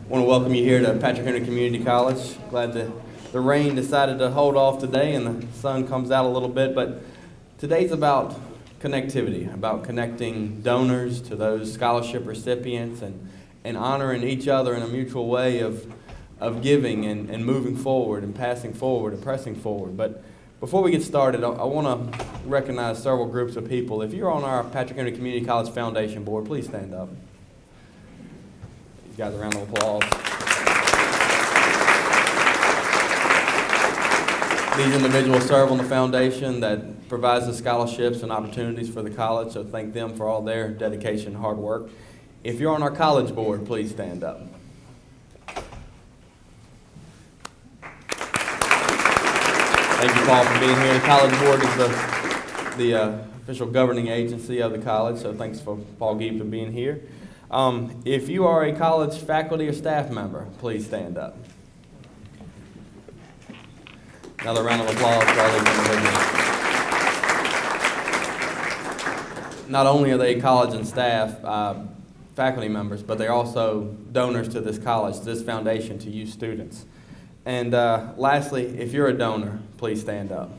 want to welcome you here to Patrick Henry Community College. Glad that the rain decided to hold off today and the sun comes out a little bit, but today's about connectivity, about connecting donors to those scholarship recipients and honoring each other in a mutual way of giving and moving forward and passing forward and pressing forward. But before we get started, I want to recognize several groups of people. If you're on our Patrick Henry Community College Foundation Board, please stand up. These guys, a round of applause. These individuals serve on the foundation that provides the scholarships and opportunities for the college, so thank them for all their dedication and hard work. If you're on our college board, please stand up. Thank you, Paul, for being here. The College Board is the official governing agency of the college, so thanks for Paul Geeb for being here. If you are a college faculty or staff member, please stand up. Another round of applause for all these individuals. Not only are they college and staff faculty members, but they're also donors to this college, to this foundation, to you students. And lastly, if you're a donor, please stand up.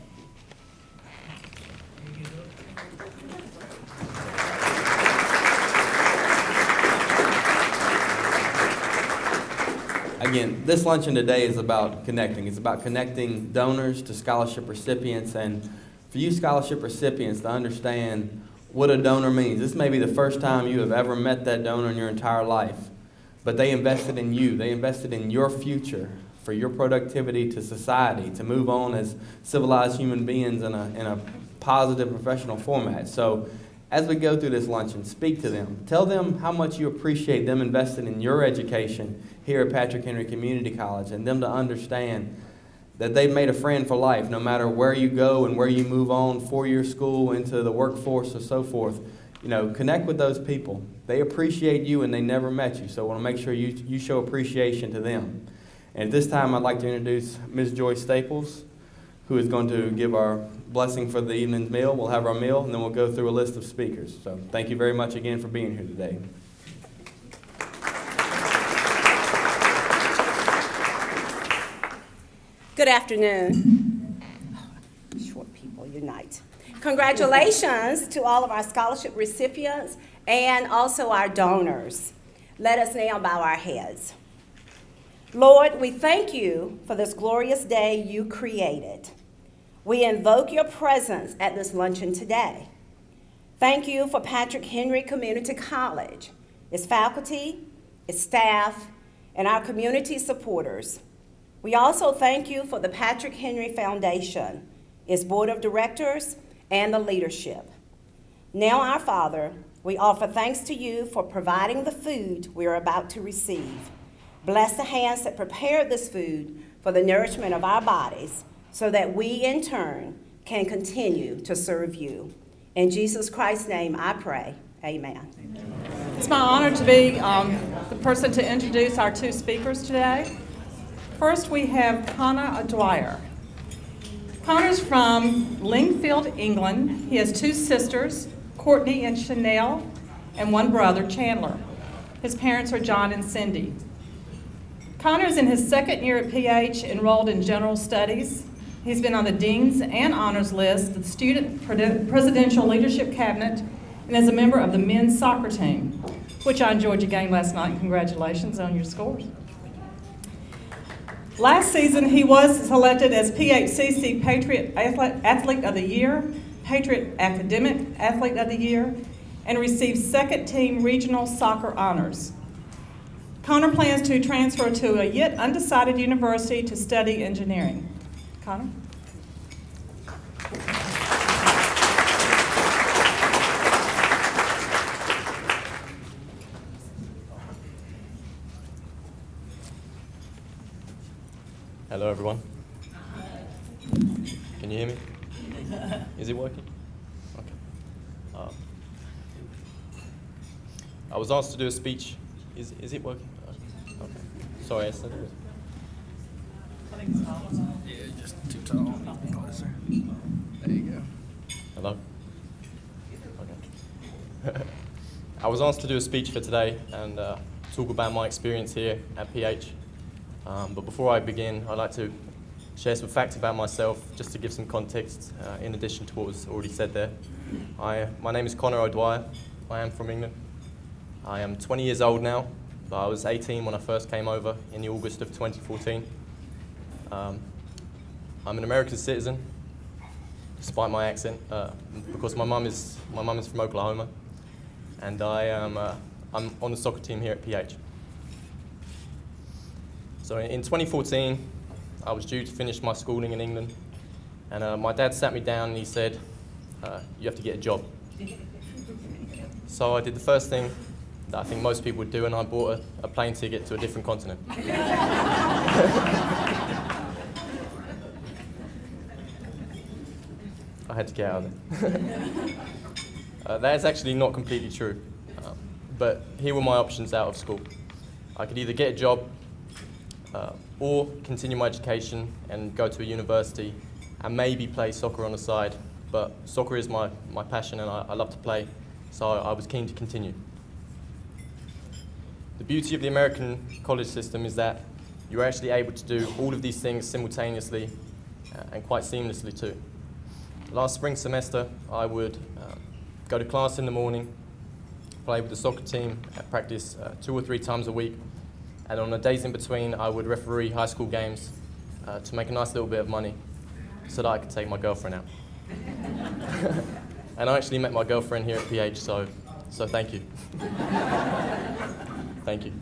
Again, this luncheon today is about connecting. It's about connecting donors to scholarship recipients, and for you scholarship recipients to understand what a donor means. This may be the first time you have ever met that donor in your entire life, but they invested in you. They invested in your future, for your productivity to society, to move on as civilized human beings in a positive professional format. So as we go through this luncheon, speak to them. Tell them how much you appreciate them investing in your education here at Patrick Henry Community College, and them to understand that they've made a friend for life no matter where you go and where you move on, four-year school, into the workforce or so forth. You know, connect with those people. They appreciate you and they never met you, so I want to make sure you show appreciation to them. And at this time, I'd like to introduce Ms. Joyce Staples, who is going to give our blessing for the evening's meal. We'll have our meal, and then we'll go through a list of speakers. So thank you very much again for being here today. Good afternoon. Short people unite. Congratulations to all of our scholarship recipients and also our donors. Let us now bow our heads. Lord, we thank you for this glorious day you created. We invoke your presence at this luncheon today. Thank you for Patrick Henry Community College, its faculty, its staff, and our community supporters. We also thank you for the Patrick Henry Foundation, its board of directors, and the leadership. Now, our Father, we offer thanks to you for providing the food we are about to receive. Bless the hands that prepared this food for the nourishment of our bodies, so that we, in turn, can continue to serve you. In Jesus Christ's name, I pray. Amen. It's my honor to be the person to introduce our two speakers today. First, we have Connor Dwyer. Connor's from Lingfield, England. He has two sisters, Courtney and Chanel, and one brother, Chandler. His parents are John and Cindy. Connor's in his second year at PH, enrolled in general studies. He's been on the Dean's and Honors list, the Student Presidential Leadership Cabinet, and is a member of the men's soccer team, which I enjoyed your game last night. Congratulations on your scores. Last season, he was selected as PHCC Patriot Athlete of the Year, Patriot Academic Athlete of the Year, and received second team regional soccer honors. Connor plans to transfer to a yet undecided university to study engineering. Connor? Hello, everyone. Can you hear me? Is it working? Okay. I was asked to do a speech. Is it working? Okay. Sorry, I said it. Yeah, just too tall. Closer. There you go. Hello? Okay. I was asked to do a speech for today and talk about my experience here at PH. But before I begin, I'd like to share some facts about myself, just to give some context in addition to what was already said there. My name is Connor O'Dwyer. I am from England. I am 20 years old now, but I was 18 when I first came over in the August of 2014. I'm an American citizen, despite my accent, because my mum is from Oklahoma, and I'm on the soccer team here at PH. So in 2014, I was due to finish my schooling in England, and my dad sat me down and he said, "You have to get a job." So I did the first thing that I think most people would do, and I bought a plane ticket to a different continent. I had to get out of there. That is actually not completely true, but here were my options out of school. I could either get a job or continue my education and go to a university and maybe play soccer on the side, but soccer is my passion and I love to play, so I was keen to continue. The beauty of the American college system is that you're actually able to do all of these things simultaneously and quite seamlessly too. Last spring semester, I would go to class in the morning, play with the soccer team at practice 2 or 3 times a week, and on the days in between, I would referee high school games to make a nice little bit of money so that I could take my girlfriend out. And I actually met my girlfriend here at PH, so thank you. Thank you.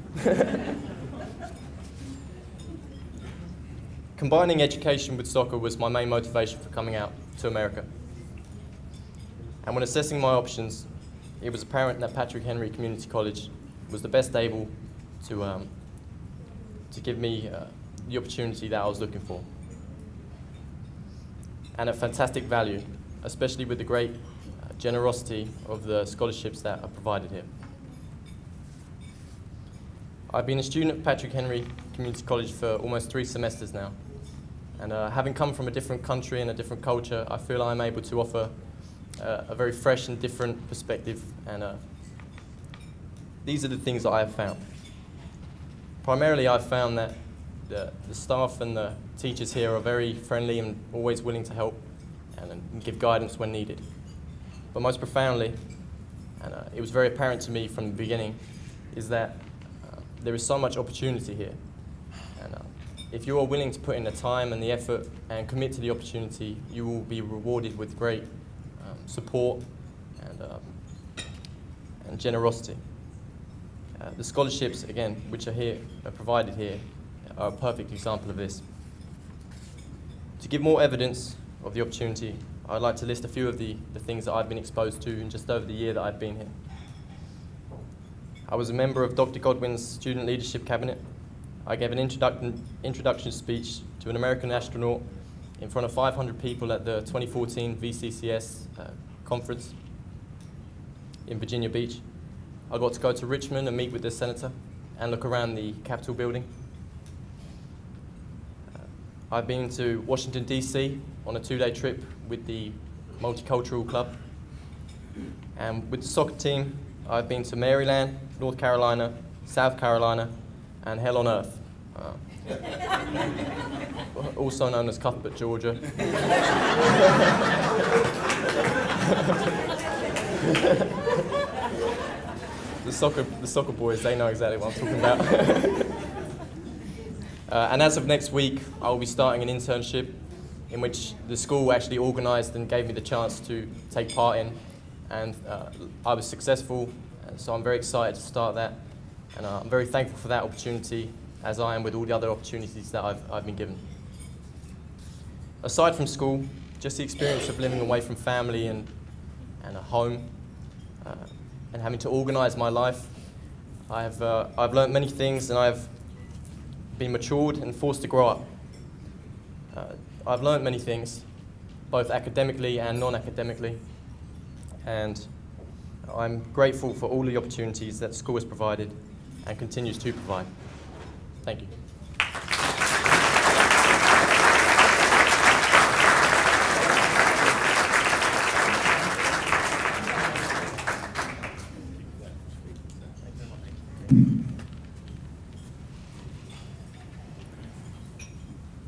Combining education with soccer was my main motivation for coming out to America. And when assessing my options, it was apparent that Patrick Henry Community College was the best able to give me the opportunity that I was looking for. And at fantastic value, especially with the great generosity of the scholarships that are provided here. I've been a student at Patrick Henry Community College for almost 3 semesters now. And having come from a different country and a different culture, I feel I'm able to offer a very fresh and different perspective, and these are the things that I have found. Primarily, I've found that the staff and the teachers here are very friendly and always willing to help and give guidance when needed. But most profoundly, and it was very apparent to me from the beginning, is that there is so much opportunity here. And if you are willing to put in the time and the effort and commit to the opportunity, you will be rewarded with great support and generosity. The scholarships, again, which are provided here, are a perfect example of this. To give more evidence of the opportunity, I'd like to list a few of the things that I've been exposed to in just over the year that I've been here. I was a member of Dr. Godwin's Student Leadership Cabinet. I gave an introduction speech to an American astronaut in front of 500 people at the 2014 VCCS conference in Virginia Beach. I got to go to Richmond and meet with the senator and look around the Capitol building. I've been to Washington, D.C. on a 2-day trip with the Multicultural Club. And with the soccer team, I've been to Maryland, North Carolina, South Carolina, and hell on earth, also known as Cuthbert, Georgia. The soccer boys, they know exactly what I'm talking about. And as of next week, I will be starting an internship in which the school actually organised and gave me the chance to take part in, and I was successful, so I'm very excited to start that. And I'm very thankful for that opportunity, as I am with all the other opportunities that I've been given. Aside from school, just the experience of living away from family and a home, and having to organise my life, I've learnt many things, and I've been matured and forced to grow up. I've learnt many things, both academically and non-academically, and I'm grateful for all the opportunities that school has provided and continues to provide. Thank you.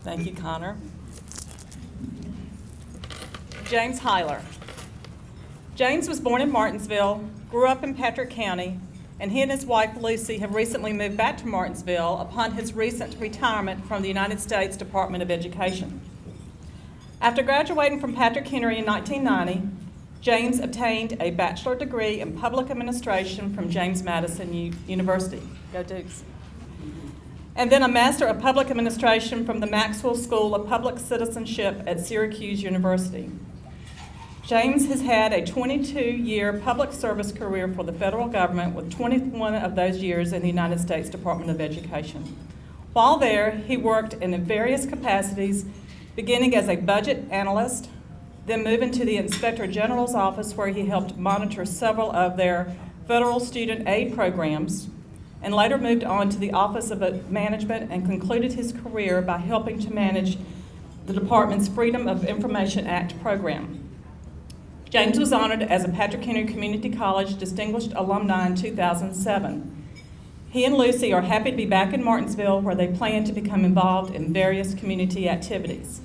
Thank you, Connor. James Heiler. James was born in Martinsville, grew up in Patrick County, and he and his wife Lucy have recently moved back to Martinsville upon his recent retirement from the United States Department of Education. After graduating from Patrick Henry in 1990, James obtained a bachelor's degree in public administration from James Madison University. Go Dukes. And then a Master of Public Administration from the Maxwell School of Public Citizenship at Syracuse University. James has had a 22-year public service career for the federal government, with 21 of those years in the United States Department of Education. While there, he worked in various capacities, beginning as a budget analyst, then moving to the Inspector General's office, where he helped monitor several of their federal student aid programs, and later moved on to the Office of Management and concluded his career by helping to manage the department's Freedom of Information Act program. James was honored as a Patrick Henry Community College Distinguished Alumni in 2007. He and Lucy are happy to be back in Martinsville, where they plan to become involved in various community activities.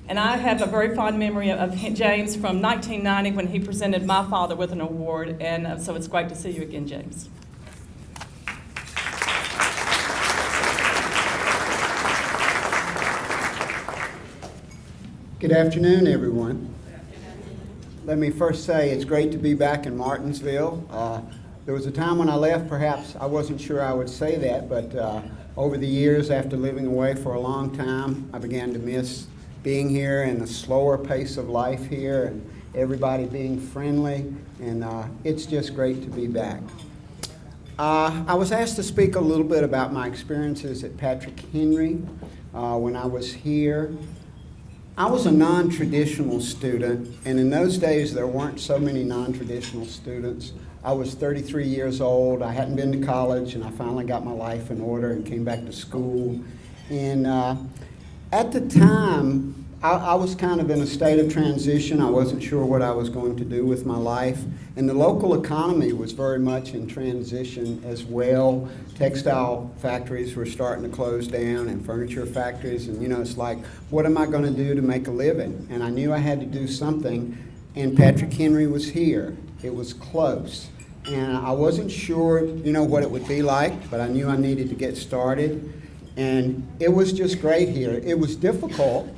And I have a very fond memory of James from 1990 when he presented my father with an award, and so it's great to see you again, James. Good afternoon, everyone. Let me first say it's great to be back in Martinsville. There was a time when I left, perhaps I wasn't sure I would say that, but over the years, after living away for a long time, I began to miss being here and the slower pace of life here and everybody being friendly, and it's just great to be back. I was asked to speak a little bit about my experiences at Patrick Henry when I was here. I was a non-traditional student, and in those days there weren't so many non-traditional students. I was 33 years old, I hadn't been to college, and I finally got my life in order and came back to school. And at the time, I was kind of in a state of transition. I wasn't sure what I was going to do with my life. And the local economy was very much in transition as well. Textile factories were starting to close down and furniture factories. And it's like, what am I going to do to make a living? And I knew I had to do something. And Patrick Henry was here. It was close. And I wasn't sure, what it would be like, but I knew I needed to get started. And it was just great here. It was difficult.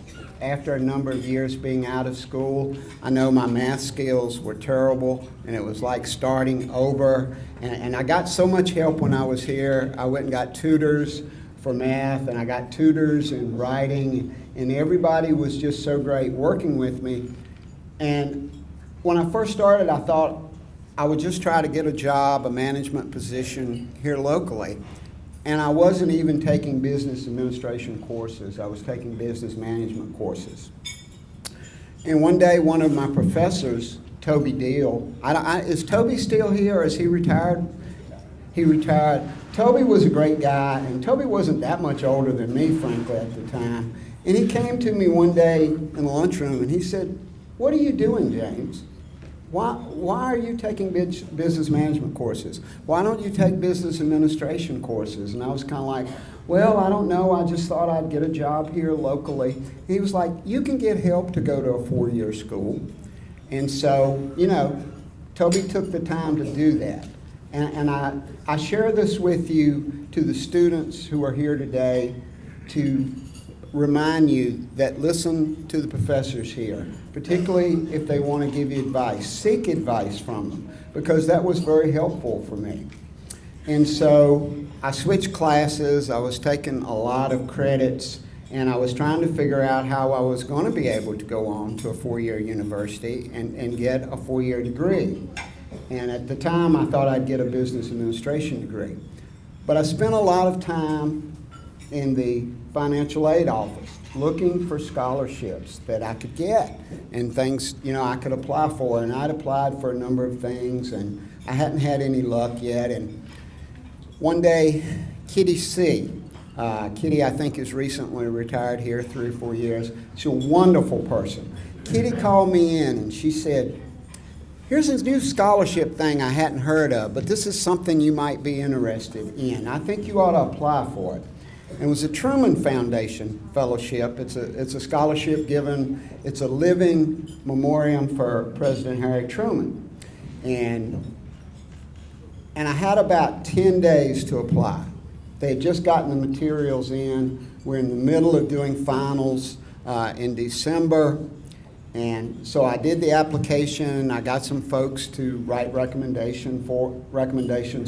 After a number of years being out of school, I know my math skills were terrible, and it was like starting over. And I got so much help when I was here. I went and got tutors for math, and I got tutors in writing, and everybody was just so great working with me. And when I first started, I thought I would just try to get a job, a management position here locally. And I wasn't even taking business administration courses. I was taking business management courses. And one day, one of my professors, Toby Deal, is Toby still here, or is he retired? He retired. Toby was a great guy, and Toby wasn't that much older than me, frankly, at the time. And he came to me one day in the lunchroom, and he said, "What are you doing, James? Why are you taking business management courses? Why don't you take business administration courses?" And I was kind of like, well, I don't know. I just thought I'd get a job here locally. He was like, you can get help to go to a 4-year school. And so, Toby took the time to do that. And I share this with you, to the students who are here today, to remind you that listen to the professors here, particularly if they want to give you advice. Seek advice from them, because that was very helpful for me. And so I switched classes. I was taking a lot of credits, and I was trying to figure out how I was going to be able to go on to a 4-year university and get a 4-year degree. And at the time, I thought I'd get a business administration degree. But I spent a lot of time in the financial aid office looking for scholarships that I could get and things I could apply for. And I'd applied for a number of things, and I hadn't had any luck yet. And one day, Kitty C. Kitty, I think, is recently retired here, 3 or 4 years. She's a wonderful person. Kitty called me in and she said, "Here's a new scholarship thing I hadn't heard of, but this is something you might be interested in. I think you ought to apply for it." It was a Truman Foundation Fellowship. It's a scholarship given, it's a living memoriam for President Harry Truman. And I had about 10 days to apply. They had just gotten the materials in. We're in the middle of doing finals in December. And so I did the application. I got some folks to write recommendations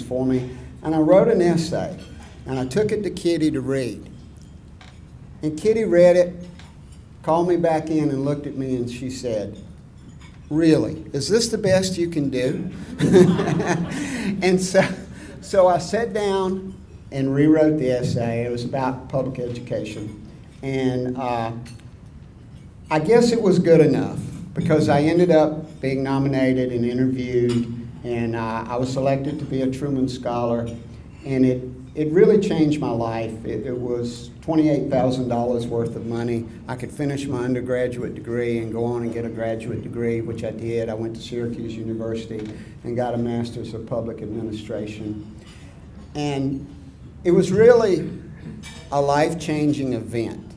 for me. And I wrote an essay. And I took it to Kitty to read. And Kitty read it, called me back in and looked at me and she said, "Really, is this the best you can do?" And so I sat down and rewrote the essay. It was about public education. And I guess it was good enough because I ended up being nominated and interviewed, and I was selected to be a Truman Scholar, and it really changed my life. It was $28,000 worth of money. I could finish my undergraduate degree and go on and get a graduate degree, which I did. I went to Syracuse University and got a Master's of Public Administration. And it was really a life-changing event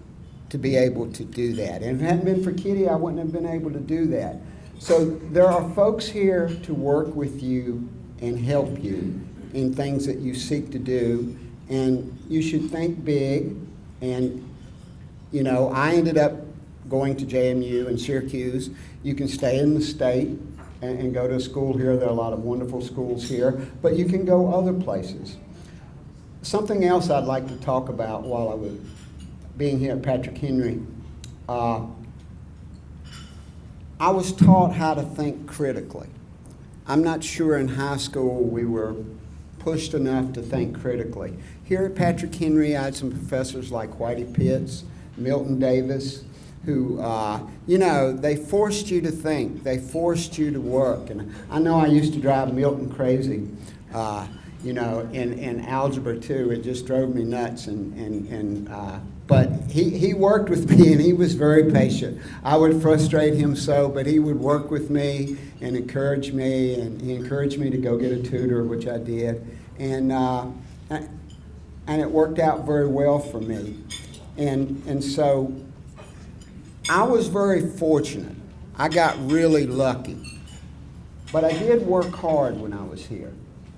to be able to do that. And if it hadn't been for Kitty, I wouldn't have been able to do that. So there are folks here to work with you and help you in things that you seek to do, and you should think big. And you know, I ended up going to JMU in Syracuse. You can stay in the state and go to a school here. There are a lot of wonderful schools here, but you can go other places. Something else I'd like to talk about while I was being here at Patrick Henry, I was taught how to think critically. I'm not sure in high school we were pushed enough to think critically. Here at Patrick Henry, I had some professors like Whitey Pitts, Milton Davis, who, you know, they forced you to think. They forced you to work. And I know I used to drive Milton crazy, you know, in Algebra 2. It just drove me nuts. But he worked with me, and he was very patient. I would frustrate him so, but he would work with me and encourage me, and he encouraged me to go get a tutor, which I did. And it worked out very well for me. And so I was very fortunate. I got really lucky. But I did work hard when I was here.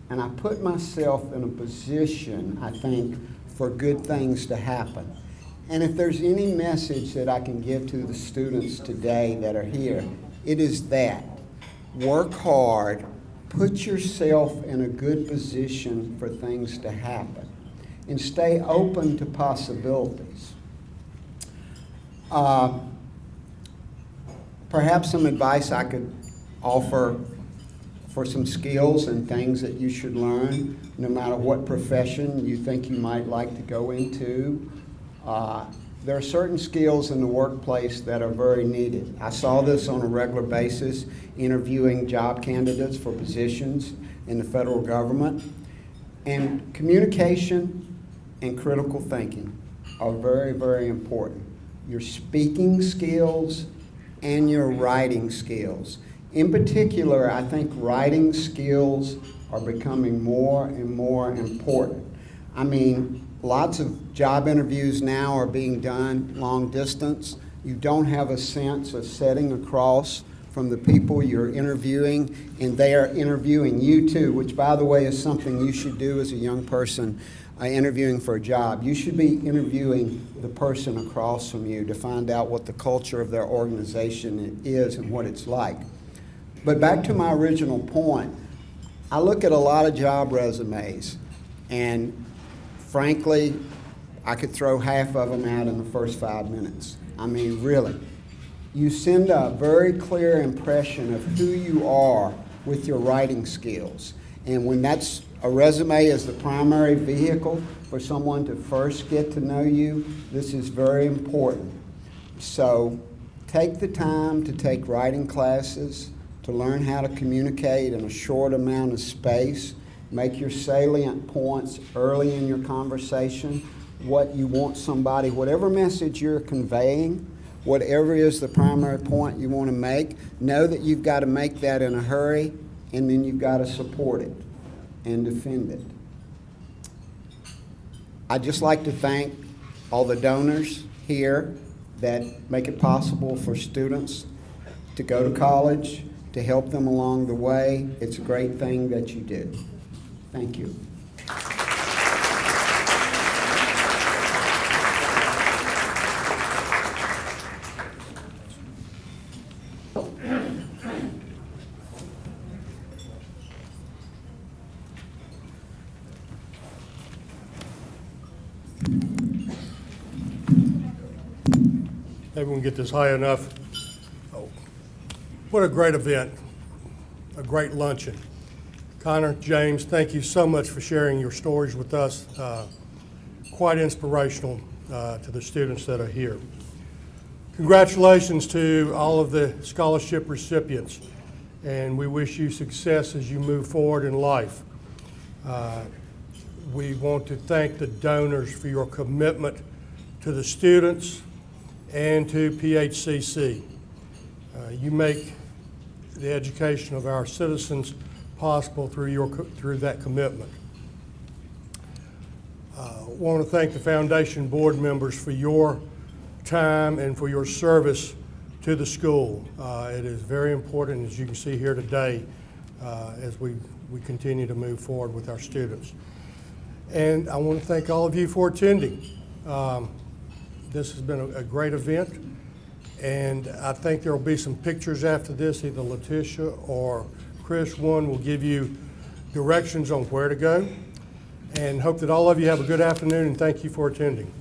And I put myself in a position, I think, for good things to happen. And if there's any message that I can give to the students today that are here, it is that. Work hard, put yourself in a good position for things to happen, and stay open to possibilities. Perhaps some advice I could offer for some skills and things that you should learn, no matter what profession you think you might like to go into. There are certain skills in the workplace that are very needed. I saw this on a regular basis, interviewing job candidates for positions in the federal government. And communication and critical thinking are very, very important. Your speaking skills and your writing skills. In particular, I think writing skills are becoming more and more important. I mean, lots of job interviews now are being done long distance. You don't have a sense of sitting across from the people you're interviewing, and they are interviewing you too, which, by the way, is something you should do as a young person interviewing for a job. You should be interviewing the person across from you to find out what the culture of their organization is and what it's like. But back to my original point, I look at a lot of job resumes, and frankly, I could throw half of them out in the first 5 minutes. I mean, really. You send a very clear impression of who you are with your writing skills. And when that's a resume is the primary vehicle for someone to first get to know you, this is very important. So take the time to take writing classes, to learn how to communicate in a short amount of space. Make your salient points early in your conversation, what you want somebody, whatever message you're conveying, whatever is the primary point you want to make, know that you've got to make that in a hurry, and then you've got to support it and defend it. I'd just like to thank all the donors here that make it possible for students to go to college, to help them along the way. It's a great thing that you do. Thank you. Maybe we can get this high enough. Oh, what a great event, a great luncheon. Connor, James, thank you so much for sharing your stories with us. Quite inspirational to the students that are here. Congratulations to all of the scholarship recipients, and we wish you success as you move forward in life. We want to thank the donors for your commitment to the students and to PHCC. You make the education of our citizens possible through that commitment. I want to thank the Foundation board members for your time and for your service to the school. It is very important, as you can see here today, as we continue to move forward with our students. And I want to thank all of you for attending. This has been a great event, and I think there will be some pictures after this. Either Letitia or Chris, one, will give you directions on where to go, and hope that all of you have a good afternoon, and thank you for attending.